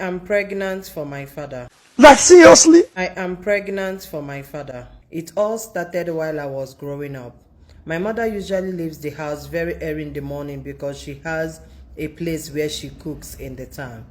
am pregnant for my father. Like, seriously? I am pregnant for my father. It all started while I was growing up. My mother usually leaves the house very early in the morning because she has a place where she cooks in the town.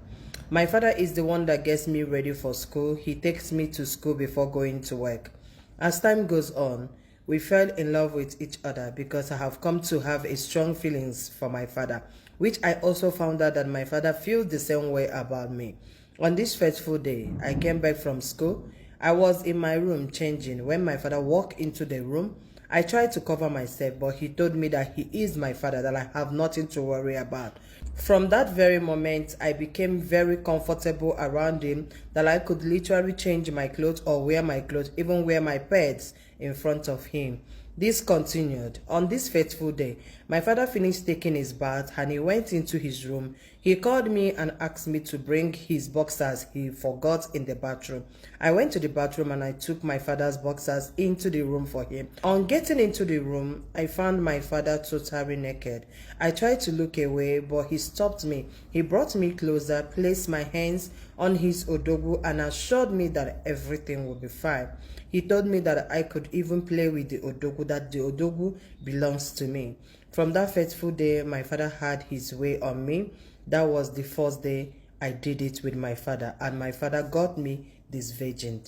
My father is the one that gets me ready for school. He takes me to school before going to work. As time goes on, we fell in love with each other because I have come to have a strong feelings for my father, which I also found out that my father feels the same way about me. On this fateful day, I came back from school. I was in my room changing when my father walked into the room. I tried to cover myself, but he told me that he is my father, that I have nothing to worry about. From that very moment, I became very comfortable around him, that I could literally change my clothes or wear my clothes, even wear my pants in front of him. This continued. On this fateful day, my father finished taking his bath and he went into his room. He called me and asked me to bring his boxers he forgot in the bathroom. I went to the bathroom and I took my father's boxers into the room for him. On getting into the room, I found my father totally naked. I tried to look away, but he stopped me. He brought me closer, placed my hands on his odogu and assured me that everything would be fine. He told me that I could even play with the odogu, that the odogu belongs to me. From that fateful day, my father had his way on me. That was the first day I did it with my father, and my father got me this virgin.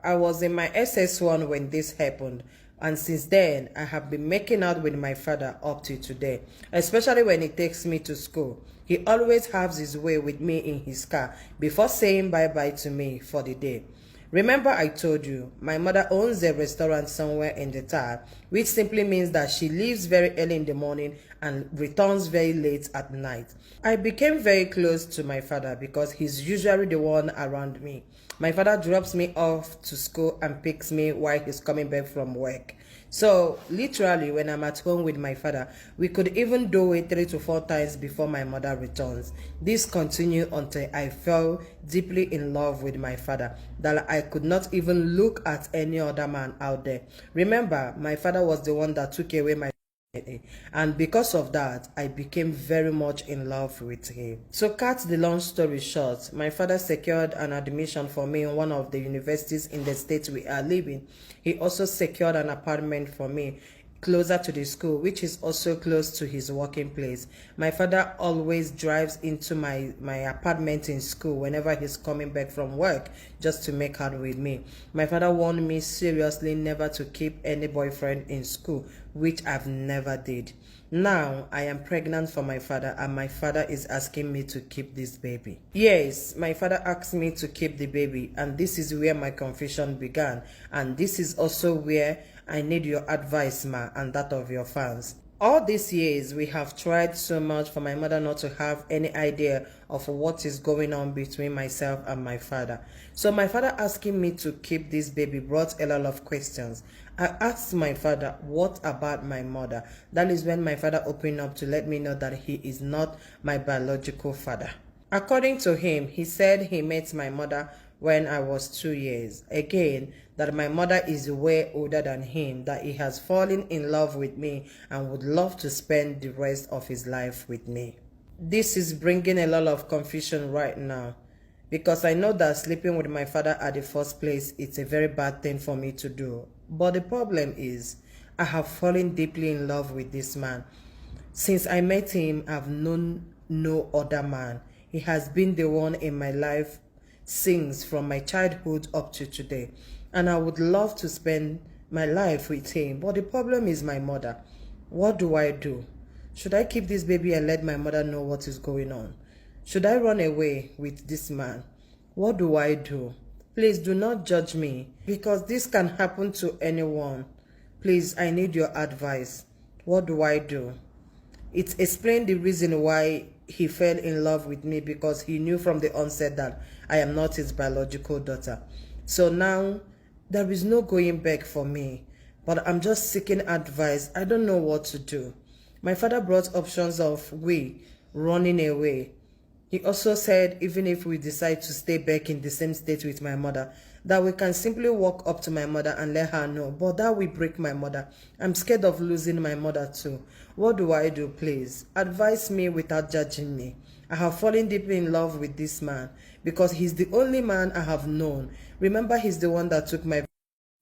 I was in my SS1 when this happened, and since then I have been making out with my father up to today, especially when he takes me to school. He always has his way with me in his car before saying bye-bye to me for the day. Remember I told you, my mother owns a restaurant somewhere in the town, which simply means that she leaves very early in the morning and returns very late at night. I became very close to my father because he's usually the one around me. My father drops me off to school and picks me while he's coming back from work. So literally when I'm at home with my father, we could even do it 3 to 4 times before my mother returns. This continued until I fell deeply in love with my father, that I could not even look at any other man out there. Remember, my father was the one that took away my, and because of that I became very much in love with him. So cut the long story short, my father secured an admission for me in one of the universities in the state we are living. He also secured an apartment for me closer to the school, which is also close to his working place. My father always drives into my apartment in school whenever he's coming back from work just to make out with me. My father warned me seriously never to keep any boyfriend in school, which I've never did. Now I am pregnant for my father and my father is asking me to keep this baby. Yes, my father asked me to keep the baby, and this is where my confusion began, and this is also where I need your advice, ma, and that of your fans. All these years, we have tried so much for my mother not to have any idea of what is going on between myself and my father. So my father asking me to keep this baby brought a lot of questions. I asked my father, what about my mother? That is when my father opened up to let me know that he is not my biological father. According to him, he said he met my mother when I was 2 years. Again, that my mother is way older than him, that he has fallen in love with me and would love to spend the rest of his life with me. This is bringing a lot of confusion right now, because I know that sleeping with my father at the first place is a very bad thing for me to do. But the problem is, I have fallen deeply in love with this man. Since I met him, I've known no other man. He has been the one in my life since from my childhood up to today, and I would love to spend my life with him. But the problem is my mother. What do I do? Should I keep this baby and let my mother know what is going on? Should I run away with this man? What do I do? Please do not judge me, because this can happen to anyone. Please, I need your advice. What do I do? It explained the reason why he fell in love with me, because he knew from the onset that I am not his biological daughter. So now there is no going back for me, but I'm just seeking advice. I don't know what to do. My father brought options of we running away. He also said even if we decide to stay back in the same state with my mother, that we can simply walk up to my mother and let her know, but that will break my mother. I'm scared of losing my mother too. What do I do, please? Advise me without judging me. I have fallen deeply in love with this man. because he's the only man I have known. Remember, he's the one that took my...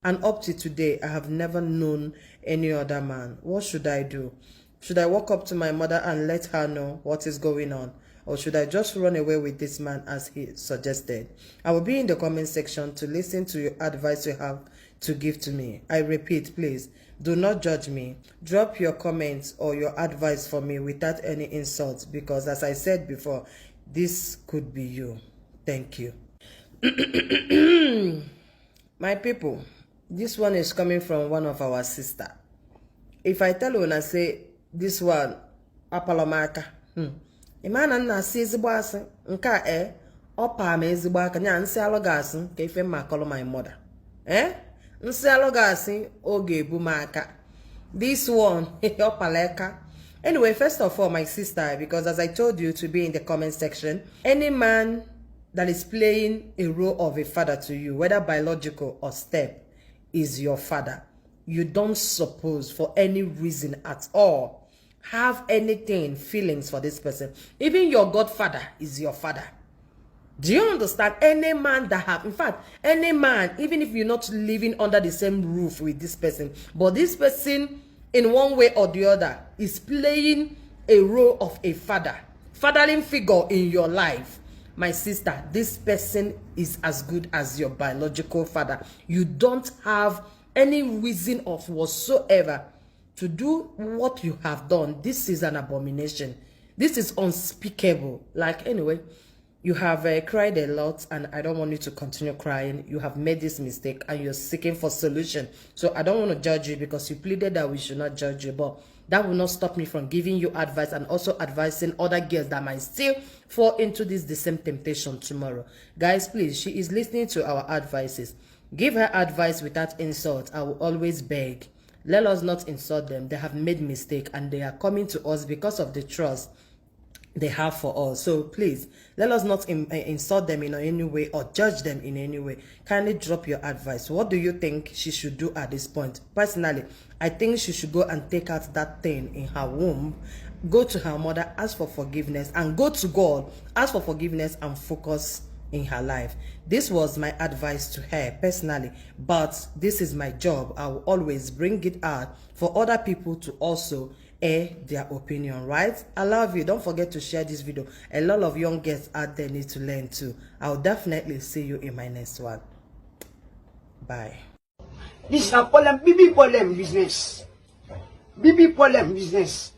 And up to today, I have never known any other man. What should I do? Should I walk up to my mother and let her know what is going on? Or should I just run away with this man as he suggested? I will be in the comment section to listen to your advice you have to give to me. I repeat, please, do not judge me. Drop your comments or your advice for me without any insults, because as I said before, this could be you. Thank you. My people, this one is coming from one of our sister. If I tell you and I say this one, Apalomaka, Imana na si ezigbo asị nke a ọpa ma ezigbo aka nya nsị alụ gasị ka ife mma akọlụ my mother. Nsị alụ gasị oge ebu m aka. This one ọpaleka. Anyway, first of all, my sister, because as I told you to be in the comment section, any man that is playing a role of a father to you, whether biological or step, is your father. You don't suppose for any reason at all have anything, feelings for this person. Even your godfather is your father. Do you understand? Any man that have, in fact, any man, even if you're not living under the same roof with this person, but this person in one way or the other is playing a role of a father, fathering figure in your life. My sister, this person is as good as your biological father. You don't have any reason of whatsoever to do what you have done. This is an abomination. This is unspeakable. Like, anyway, you have cried a lot, and I don't want you to continue crying. You have made this mistake and you're seeking for solution. So I don't want to judge you because you pleaded that we should not judge you, but that will not stop me from giving you advice and also advising other girls that might still fall into the same temptation tomorrow. Guys, please, she is listening to our advices. Give her advice without insult. I will always beg. Let us not insult them. They have made mistake and they are coming to us because of the trust they have for us. So please, let us not insult them in any way or judge them in any way. Kindly drop your advice. What do you think she should do at this point? Personally, I think she should go and take out that thing in her womb, go to her mother, ask for forgiveness, and go to God, ask for forgiveness and focus in her life. This was my advice to her personally, but this is my job. I will always bring it out for other people to also air their opinion, right? I love you. Don't forget to share this video. A lot of young girls out there need to learn too. I'll definitely see you in my next one. Bye. This is a problem, BB problem business. BB problem business.